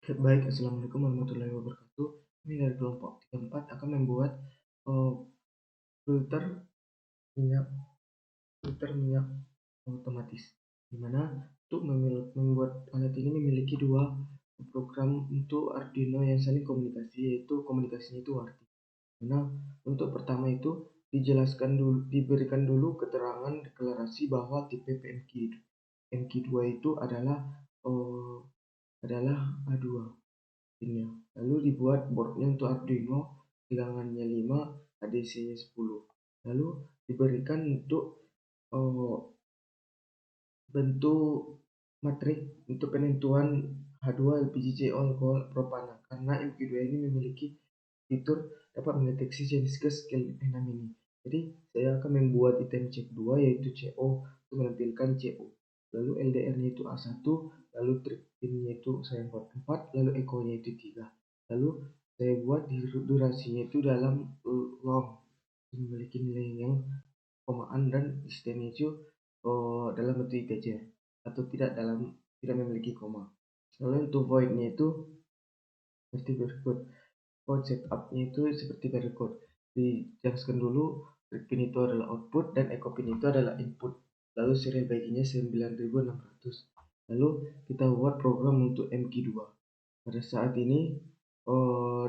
Baik, Assalamualaikum warahmatullahi wabarakatuh. Kami dari kelompok 34 akan membuat eh, filter minyak filter minyak otomatis. Di mana untuk membuat alat ini memiliki dua program untuk Arduino yang saling komunikasi, yaitu komunikasinya itu WARTI. Nah, untuk pertama itu diberikan dulu keterangan deklarasi bahwa tipe PMQ2 itu adalah A2 pinnya. Lalu dibuat boardnya untuk Arduino, tegangannya 5, ADC-nya 10. Lalu diberikan untuk bentuk matrik untuk penentuan H2 LPG CO alkohol propana, karena MQ2 ini memiliki fitur dapat mendeteksi jenis gas K6 ini. Jadi saya akan membuat item check 2 yaitu CO untuk menampilkan CO. Lalu LDR-nya itu A1, lalu trip pin-nya itu saya buat 4, lalu echo-nya itu 3. Lalu saya buat durasinya itu dalam long, memiliki nilai yang komaan, dan sistemnya itu dalam bentuk integer atau tidak memiliki koma. Lalu untuk void-nya itu seperti berikut. Void setup-nya itu seperti berikut. Dijelaskan dulu, trip pin itu adalah output dan echo pin itu adalah input. Lalu serial bagiannya 9600. Lalu kita buat program untuk MQ2. Pada saat ini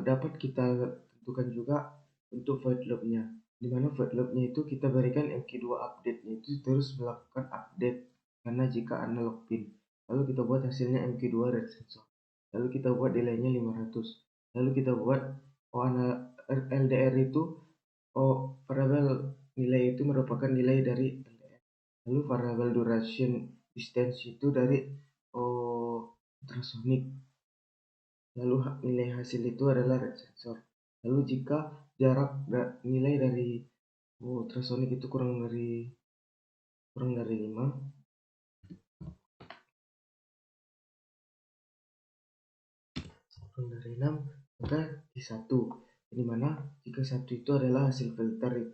dapat kita tentukan juga untuk void loop-nya, di mana void loop-nya itu kita berikan MQ2 update-nya itu terus melakukan update karena jika analog pin. Lalu kita buat hasilnya MQ2 red sensor. Lalu kita buat delay-nya 500. Lalu kita buat LDR itu variabel nilai itu merupakan nilai dari LDR. Lalu variabel duration distance itu dari ultrasonic. Lalu nilai hasil itu adalah red sensor. Lalu jika jarak nilai dari ultrasonic itu kurang dari 5, maka di 1. Di mana jika 1 itu adalah hasil filter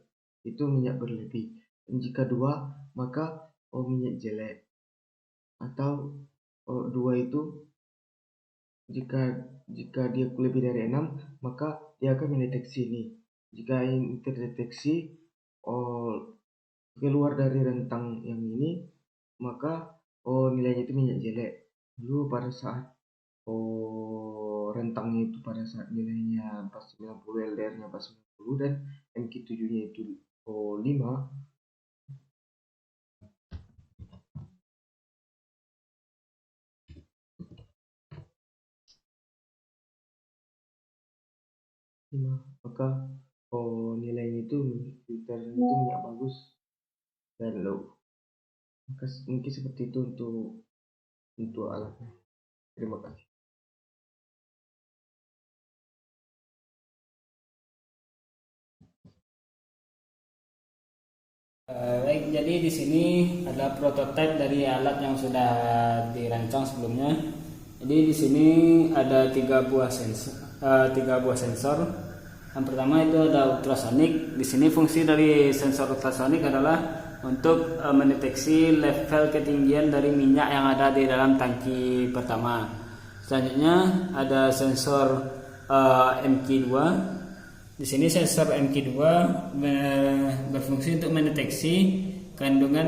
itu minyak berlebih, dan jika 2 maka minyak jelek, atau 2 itu jika dia lebih dari 6 maka dia akan mendeteksi ini. Jika ini terdeteksi keluar dari rentang yang ini, maka nilainya itu minyak jelek. Lalu pada saat rentangnya itu pada saat nilainya 490, LDR-nya 490, dan MQ7-nya itu 5, maka nilainya itu filternya itu minyak bagus dan low. Maka mungkin seperti itu untuk alatnya. Terima kasih. Baik, jadi di sini adalah prototipe dari alat yang sudah dirancang sebelumnya. Jadi di sini ada tiga buah sensor. Yang pertama itu ada ultrasonic. Di sini fungsi dari sensor ultrasonic adalah untuk mendeteksi level ketinggian dari minyak yang ada di dalam tangki pertama. Selanjutnya ada sensor MQ2. Di sini sensor MQ2 berfungsi untuk mendeteksi kandungan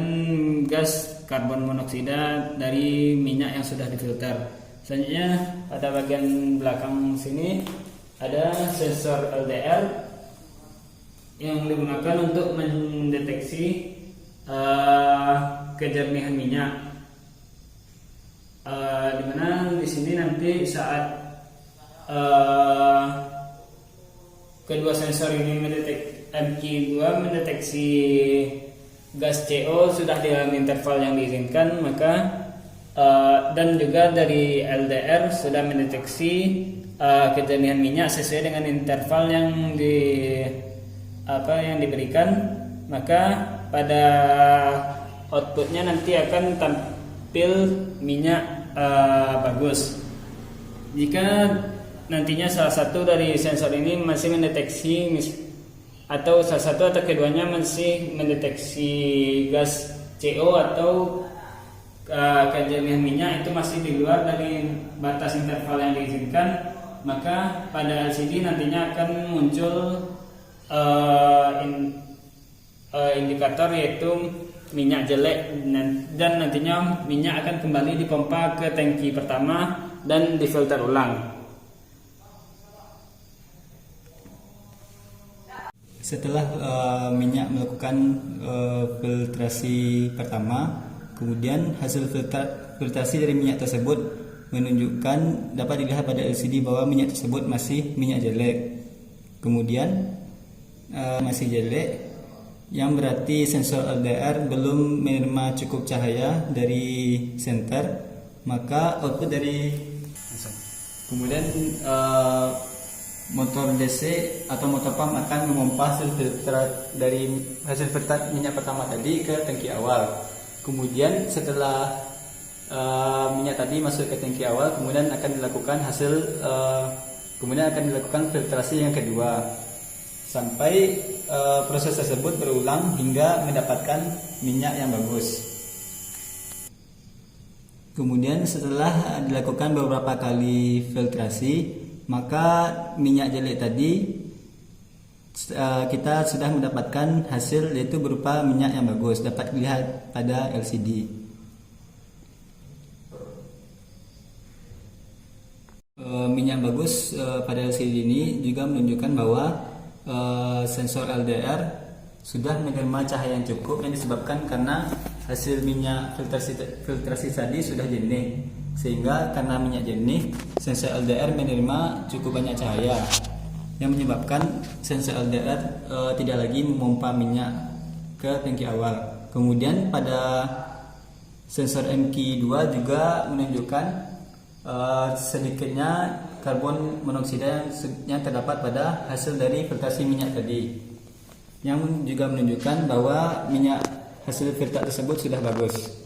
gas karbon monoksida dari minyak yang sudah difilter. Selanjutnya pada bagian belakang sini ada sensor LDR yang digunakan untuk mendeteksi kejernihan minyak. Dimana di sini nanti saat kedua sensor ini MQ2 mendeteksi gas CO sudah di dalam interval yang diizinkan, maka dan juga dari LDR sudah mendeteksi kejernihan minyak sesuai dengan interval yang diberikan, maka pada outputnya nanti akan tampil minyak bagus. Jika nantinya salah satu dari sensor ini masih mendeteksi atau salah satu atau keduanya masih mendeteksi gas CO atau kejernihan minyak itu masih di luar dari batas interval yang diizinkan, maka pada LCD nantinya akan muncul indikator yaitu minyak jelek, dan nantinya minyak akan kembali dipompa ke tangki pertama dan difilter ulang. Setelah minyak melakukan filtrasi pertama, kemudian hasil filtrasi dari minyak tersebut menunjukkan, dapat dilihat pada LCD bahwa minyak tersebut masih minyak jelek. Kemudian masih jelek, yang berarti sensor LDR belum menerima cukup cahaya dari senter, maka output dari kemudian motor DC atau motor pump akan memompa hasil filtrat dari hasil filtrat minyak pertama tadi ke tangki awal. Kemudian setelah minyak tadi masuk ke tangki awal, kemudian akan dilakukan filtrasi yang kedua sampai proses tersebut berulang hingga mendapatkan minyak yang bagus. Kemudian setelah dilakukan beberapa kali filtrasi, maka minyak jelek tadi kita sudah mendapatkan hasil, yaitu berupa minyak yang bagus, dapat dilihat pada LCD. Minyak bagus pada LCD ini juga menunjukkan bahwa sensor LDR sudah menerima cahaya yang cukup, yang disebabkan karena hasil minyak filtrasi tadi sudah jernih, sehingga karena minyak jernih sensor LDR menerima cukup banyak cahaya, yang menyebabkan sensor LDR tidak lagi memompa minyak ke tangki awal. Kemudian pada sensor MQ2 juga menunjukkan sedikitnya karbon monoksida yang terdapat pada hasil dari filtrasi minyak tadi, yang juga menunjukkan bahwa minyak hasil filter tersebut sudah bagus.